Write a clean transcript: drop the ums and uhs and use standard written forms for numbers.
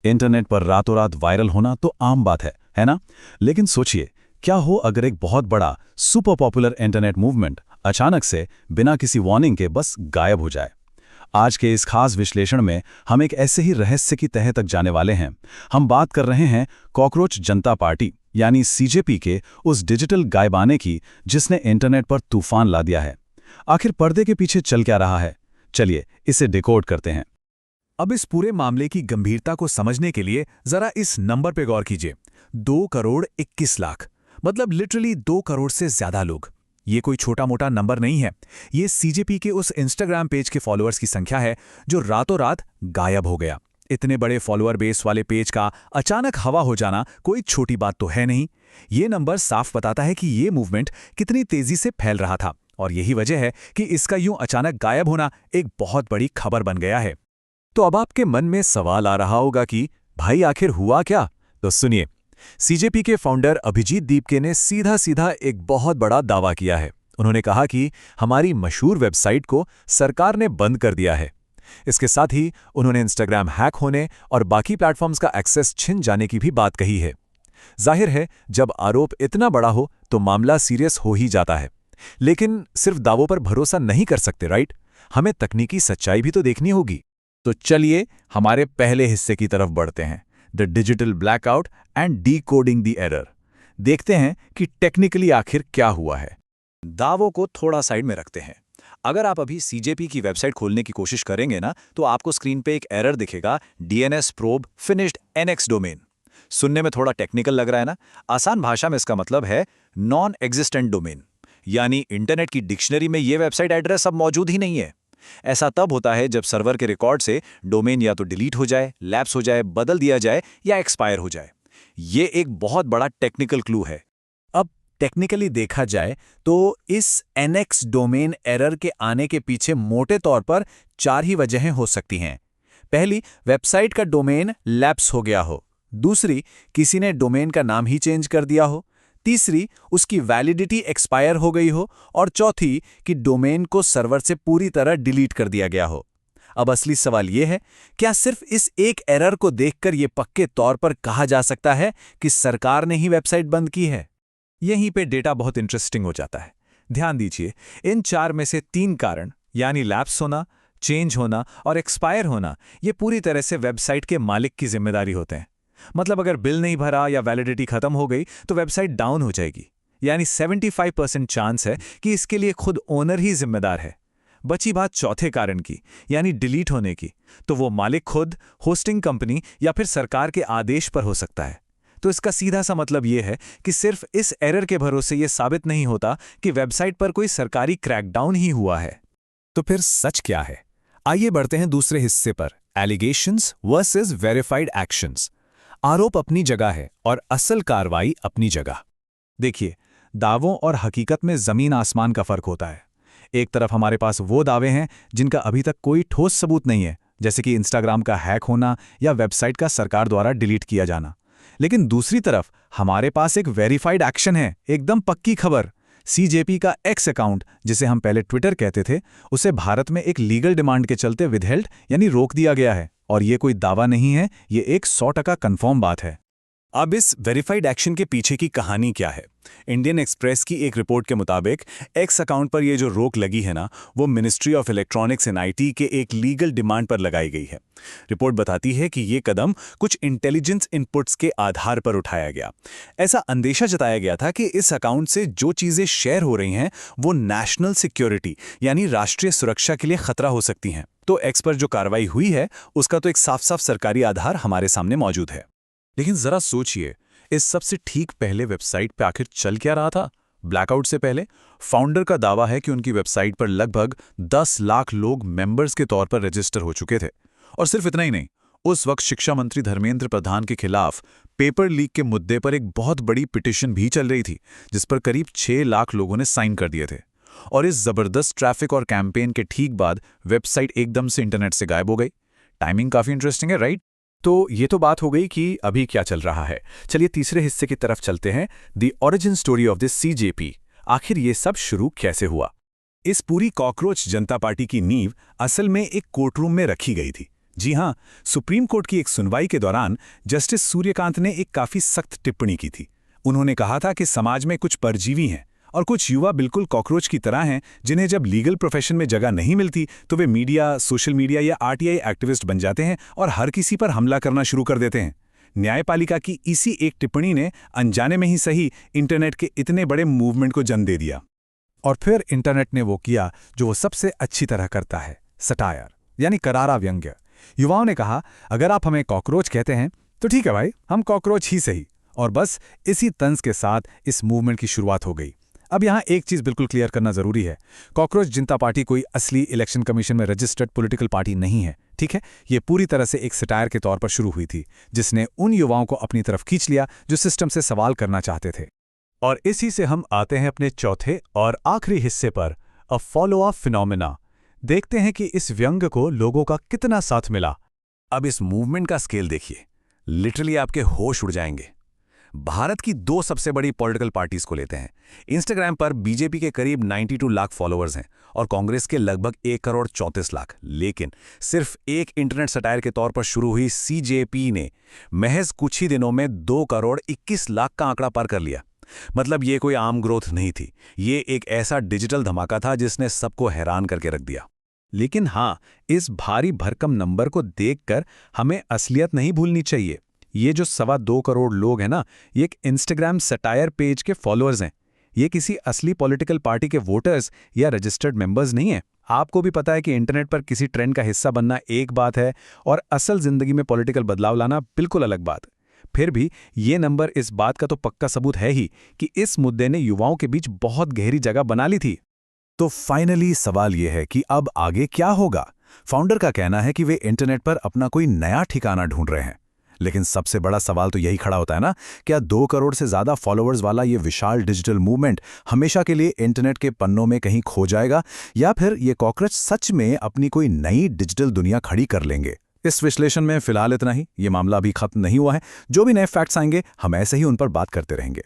Internet पर रातों रात वायरल होना तो आम बात है ना? लेकिन सोचिए, क्या हो अगर एक बहुत बड़ा सुपर पॉपुलर इंटरनेट मूवमेंट अचानक से बिना किसी वार्निंग के बस गायब हो जाए। आज के इस खास विश्लेषण में हम एक ऐसे ही रहस्य की तह तक जाने वाले हैं। हम बात कर रहे हैं कॉकरोच जनता पार्टी यानी सीजेपी के उस डिजिटल गायबाने की जिसने इंटरनेट पर तूफान ला दिया है। आखिर पर्दे के पीछे चल क्या रहा है, चलिए इसे डिकोड करते हैं। अब इस पूरे मामले की गंभीरता को समझने के लिए जरा इस नंबर पे गौर कीजिए। 2,21,00,000 मतलब लिटरली 2 करोड़ से ज्यादा लोग। ये कोई छोटा मोटा नंबर नहीं है। ये सीजेपी के उस इंस्टाग्राम पेज के फॉलोअर्स की संख्या है जो रातों रात गायब हो गया। इतने बड़े फॉलोअर बेस वाले पेज का अचानक हवा हो जाना कोई छोटी बात तो है नहीं। ये नंबर साफ बताता है कि ये मूवमेंट कितनी तेजी से फैल रहा था, और यही वजह है कि इसका यूं अचानक गायब होना एक बहुत बड़ी खबर बन गया है। तो अब आपके मन में सवाल आ रहा होगा कि भाई आखिर हुआ क्या? तो सुनिए, सीजेपी के फाउंडर अभिजीत दीपके ने सीधा सीधा एक बहुत बड़ा दावा किया है। उन्होंने कहा कि हमारी मशहूर वेबसाइट को सरकार ने बंद कर दिया है। इसके साथ ही उन्होंने इंस्टाग्राम हैक होने और बाकी प्लेटफॉर्म्स का एक्सेस छिन जाने की भी बात कही है। जाहिर है, जब आरोप इतना बड़ा हो तो मामला सीरियस हो ही जाता है। लेकिन सिर्फ दावों पर भरोसा नहीं कर सकते, राइट? हमें तकनीकी सच्चाई भी तो देखनी होगी। तो चलिए हमारे पहले हिस्से की तरफ बढ़ते हैं, the digital blackout and decoding the error. देखते हैं कि टेक्निकली आखिर क्या हुआ है। दावों को थोड़ा साइड में रखते हैं। अगर आप अभी सीजेपी की वेबसाइट खोलने की कोशिश करेंगे ना, तो आपको स्क्रीन पे एक एरर दिखेगा, DNS probe finished NX domain. सुनने में थोड़ा टेक्निकल लग रहा है ना? आसान भाषा में इसका मतलब है नॉन एग्जिस्टेंट डोमेन, यानी इंटरनेट की डिक्शनरी में ये वेबसाइट एड्रेस अब मौजूद ही नहीं है। ऐसा तब होता है जब सर्वर के रिकॉर्ड से डोमेन या तो डिलीट हो जाए, लैप्स हो जाए, बदल दिया जाए या एक्सपायर हो जाए। ये एक बहुत बड़ा टेक्निकल क्लू है। अब टेक्निकली देखा जाए तो इस एनएक्स डोमेन एरर के आने के पीछे मोटे तौर पर 4 ही वजहें हो सकती हैं। पहली, वेबसाइट का डोमेन लैप्स हो गया हो। दूसरी, किसी ने डोमेन का नाम ही चेंज कर दिया हो। तीसरी, उसकी वैलिडिटी एक्सपायर हो गई हो। और चौथी, कि डोमेन को सर्वर से पूरी तरह डिलीट कर दिया गया हो। अब असली सवाल यह है, क्या सिर्फ इस एक एरर को देखकर यह पक्के तौर पर कहा जा सकता है कि सरकार ने ही वेबसाइट बंद की है? यहीं पे डेटा बहुत इंटरेस्टिंग हो जाता है। ध्यान दीजिए, इन 4 में से 3 कारण, यानी लैप्स होना, चेंज होना और एक्सपायर होना, ये पूरी तरह से वेबसाइट के मालिक की जिम्मेदारी होते हैं। मतलब अगर बिल नहीं भरा या वैलिडिटी खत्म हो गई तो वेबसाइट डाउन हो जाएगी। यानी 75% चांस है कि इसके लिए खुद ओनर ही जिम्मेदार है। बची बात चौथे कारण की, यानी डिलीट होने की, तो वो मालिक खुद, होस्टिंग कंपनी या फिर सरकार के आदेश पर हो सकता है। तो इसका सीधा सा मतलब ये है कि सिर्फ इस एरर के भरोसे ये साबित नहीं होता कि वेबसाइट पर कोई सरकारी क्रैकडाउन ही हुआ है। तो फिर सच क्या है? आइए बढ़ते हैं दूसरे हिस्से पर, एलिगेशंस वर्सेस वेरीफाइड एक्शंस। आरोप अपनी जगह है और असल कार्रवाई अपनी जगह। देखिए, दावों और हकीकत में जमीन आसमान का फर्क होता है। एक तरफ हमारे पास वो दावे हैं जिनका अभी तक कोई ठोस सबूत नहीं है, जैसे कि इंस्टाग्राम का हैक होना या वेबसाइट का सरकार द्वारा डिलीट किया जाना। लेकिन दूसरी तरफ हमारे पास एक वेरीफाइड एक्शन है, एकदम पक्की खबर। सीजेपी का एक्स अकाउंट, जिसे हम पहले ट्विटर कहते थे, उसे भारत में एक लीगल डिमांड के चलते विदहेल्ड यानी रोक दिया गया है। और ये कोई दावा नहीं है, ये एक 100% कंफर्म बात है। अब इस वेरीफाइड एक्शन के पीछे की कहानी क्या है? इंडियन एक्सप्रेस की एक रिपोर्ट के मुताबिक एक्स अकाउंट पर ये जो रोक लगी है ना, वो ministry of electronics and IT के एक लीगल डिमांड पर लगाई गई है। रिपोर्ट बताती है कि ये कदम कुछ इंटेलिजेंस इनपुट्स के आधार पर उठाया गया। ऐसा अंदेशा जताया गया था कि इस अकाउंट से जो चीजें शेयर हो रही हैं वो नेशनल सिक्योरिटी यानी राष्ट्रीय सुरक्षा के लिए खतरा हो सकती हैं। तो एक्स पर जो कार्रवाई हुई है उसका तो एक साफ साफ सरकारी आधार हमारे सामने मौजूद है। लेकिन जरा सोचिए, इस सबसे ठीक पहले वेबसाइट पे आखिर चल क्या रहा था? ब्लैकआउट से पहले फाउंडर का दावा है कि उनकी वेबसाइट पर लगभग 10 लाख लोग मेंबर्स के तौर पर रजिस्टर हो चुके थे। और सिर्फ इतना ही नहीं, उस वक्त शिक्षा मंत्री धर्मेंद्र प्रधान के खिलाफ पेपर लीक के मुद्दे पर एक बहुत बड़ी पिटीशन भी चल रही थी, जिस पर करीब 6 लाख लोगों ने साइन कर दिए थे। और इस जबरदस्त ट्रैफिक और कैंपेन के ठीक बाद वेबसाइट एकदम से इंटरनेट से गायब हो गई। टाइमिंग काफी इंटरेस्टिंग है, राइट? तो ये तो बात हो गई कि अभी क्या चल रहा है। चलिए तीसरे हिस्से की तरफ चलते हैं, the origin story of this CJP. आखिर ये सब शुरू कैसे हुआ? इस पूरी कॉकरोच जनता पार्टी की नींव असल में एक कोर्टरूम में रखी गई थी, जी हां, सुप्रीम कोर्ट की एक सुनवाई के दौरान जस्टिस सूर्यकांत ने एक काफी सख्त टिप्पणी की थी। उन्होंने कहा था कि समाज में कुछ परजीवी हैं और कुछ युवा बिल्कुल कॉकरोच की तरह हैं, जिन्हें जब लीगल प्रोफेशन में जगह नहीं मिलती तो वे मीडिया, सोशल मीडिया या आरटीआई एक्टिविस्ट बन जाते हैं और हर किसी पर हमला करना शुरू कर देते हैं। न्यायपालिका की इसी एक टिप्पणी ने अनजाने में ही सही इंटरनेट के इतने बड़े मूवमेंट को जन्म दे दिया। और फिर इंटरनेट ने वो किया जो वो सबसे अच्छी तरह करता है, सटायर, यानी करारा व्यंग्य। युवाओं ने कहा, अगर आप हमें कॉकरोच कहते हैं तो ठीक है भाई, हम कॉकरोच ही सही। और बस इसी तंज के साथ इस मूवमेंट की शुरुआत हो गई। अब यहाँ एक चीज बिल्कुल क्लियर करना जरूरी है, कॉकरोच जनता पार्टी कोई असली इलेक्शन कमीशन में रजिस्टर्ड पॉलिटिकल पार्टी नहीं है, ठीक है। ये पूरी तरह से एक सटायर के तौर पर शुरू हुई थी, जिसने उन युवाओं को अपनी तरफ खींच लिया जो सिस्टम से सवाल करना चाहते थे। और इसी से हम आते हैं अपने चौथे और आखिरी हिस्से पर, अ फॉलो-अप फिनोमेना। देखते हैं कि इस व्यंग्य को लोगों का कितना साथ मिला। अब इस मूवमेंट का स्केल देखिए, लिटरली आपके होश उड़ जाएंगे। भारत की दो सबसे बड़ी पॉलिटिकल पार्टीज को लेते हैं। इंस्टाग्राम पर बीजेपी के करीब 92 लाख फॉलोअर्स हैं और कांग्रेस के लगभग 1 करोड़ 34 लाख। लेकिन सिर्फ एक इंटरनेट सटायर के तौर पर शुरू हुई सीजेपी ने महज कुछ ही दिनों में 2 करोड़ 21 लाख का आंकड़ा पार कर लिया। मतलब ये कोई आम ग्रोथ नहीं थी, ये एक ऐसा डिजिटल धमाका था जिसने सबको हैरान करके रख दिया। लेकिन हाँ, इस भारी भरकम नंबर को देखकर हमें असलियत नहीं भूलनी चाहिए। ये जो 2.25 करोड़ लोग हैं ना, ये एक इंस्टाग्राम सटायर पेज के फॉलोअर्स हैं। ये किसी असली पॉलिटिकल पार्टी के वोटर्स या रजिस्टर्ड मेंबर्स नहीं हैं। आपको भी पता है कि इंटरनेट पर किसी ट्रेंड का हिस्सा बनना एक बात है और असल जिंदगी में पॉलिटिकल बदलाव लाना बिल्कुल अलग बात। फिर भी ये नंबर इस बात का तो पक्का सबूत है ही कि इस मुद्दे ने युवाओं के बीच बहुत गहरी जगह बना ली थी। तो फाइनली सवाल यह है कि अब आगे क्या होगा। फाउंडर का कहना है कि वे इंटरनेट पर अपना कोई नया ठिकाना ढूंढ रहे हैं। लेकिन सबसे बड़ा सवाल तो यही खड़ा होता है ना, क्या 2 करोड़ से ज्यादा फॉलोअर्स वाला ये विशाल डिजिटल मूवमेंट हमेशा के लिए इंटरनेट के पन्नों में कहीं खो जाएगा, या फिर ये कॉकरोच सच में अपनी कोई नई डिजिटल दुनिया खड़ी कर लेंगे। इस विश्लेषण में फिलहाल इतना ही। ये मामला अभी खत्म नहीं हुआ है। जो भी नए फैक्ट्स आएंगे हम ऐसे ही उन पर बात करते रहेंगे।